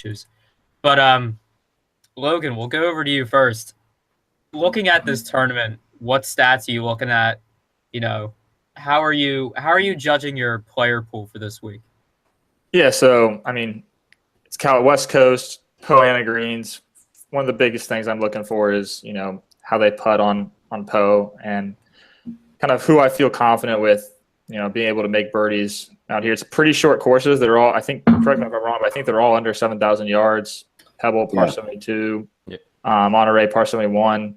issues. But Logan, we'll go over to you first. Looking at this tournament, what stats are you looking at? You know, how are you judging your player pool for this week? Yeah, so I mean, it's Cal West Coast, Poa greens. One of the biggest things I'm looking for is how they putt on Poe and kind of who I feel confident with. Being able to make birdies out here. It's pretty short courses. They're all, I think, correct me if I'm wrong, but I think they're all under 7,000 yards. Pebble par 72, Monterey par 71.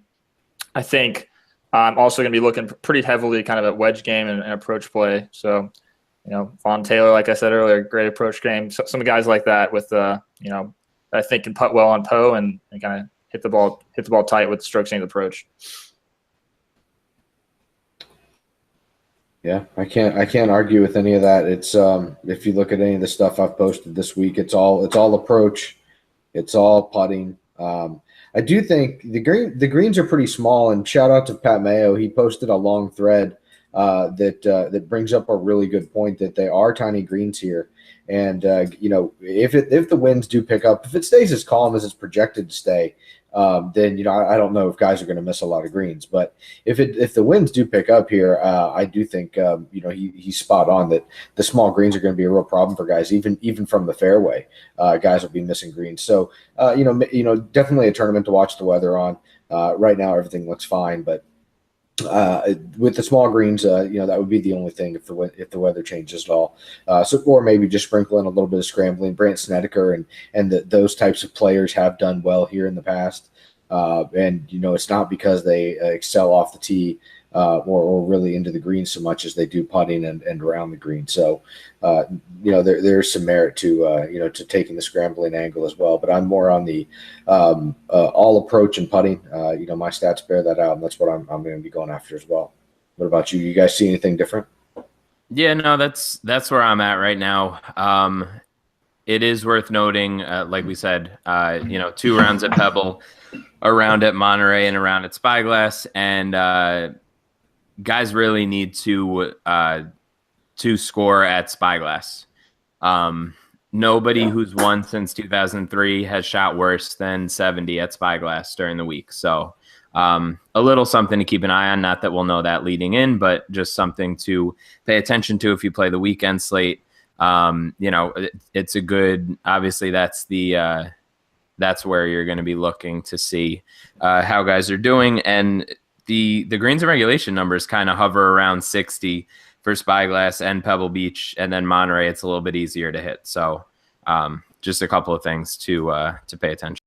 I think I'm also going to be looking pretty heavily kind of at wedge game and approach play. So, Vaughn Taylor, like I said earlier, great approach game. So, some guys like that with I think can putt well on Poe and kind of hit the ball tight with the stroke change approach. Yeah, I can't argue with any of that. It's if you look at any of the stuff I've posted this week, it's all approach, it's all putting. I do think the greens are pretty small, and shout out to Pat Mayo. He posted a long thread that brings up a really good point that they are tiny greens here. And if the winds do pick up, if it stays as calm as it's projected to stay, then I don't know if guys are going to miss a lot of greens. But if the winds do pick up here, I do think he's spot on that the small greens are going to be a real problem for guys, even from the fairway. Guys will be missing greens. So definitely a tournament to watch the weather on. Right now everything looks fine, but with the small greens, that would be the only thing if the weather changes at all. Or maybe just sprinkle in a little bit of scrambling. Brant Snedeker and those types of players have done well here in the past, and it's not because they excel off the tee or really into the green so much as they do putting and around the green. So there's some merit to taking the scrambling angle as well. But I'm more on the all approach and putting. My stats bear that out, and that's what I'm going to be going after as well. What about you? You guys see anything different? Yeah, no, that's where I'm at right now. It is worth noting, like we said, 2 rounds at Pebble, a round at Monterey, and a round at Spyglass, and guys really need to score at Spyglass. Nobody who's won since 2003 has shot worse than 70 at Spyglass during the week. So a little something to keep an eye on. Not that we'll know that leading in, but just something to pay attention to if you play the weekend slate. It's a good. Obviously, that's where you're going to be looking to see how guys are doing. And the greens and regulation numbers kind of hover around 60 for Spyglass and Pebble Beach, and then Monterey, it's a little bit easier to hit. So just a couple of things to pay attention.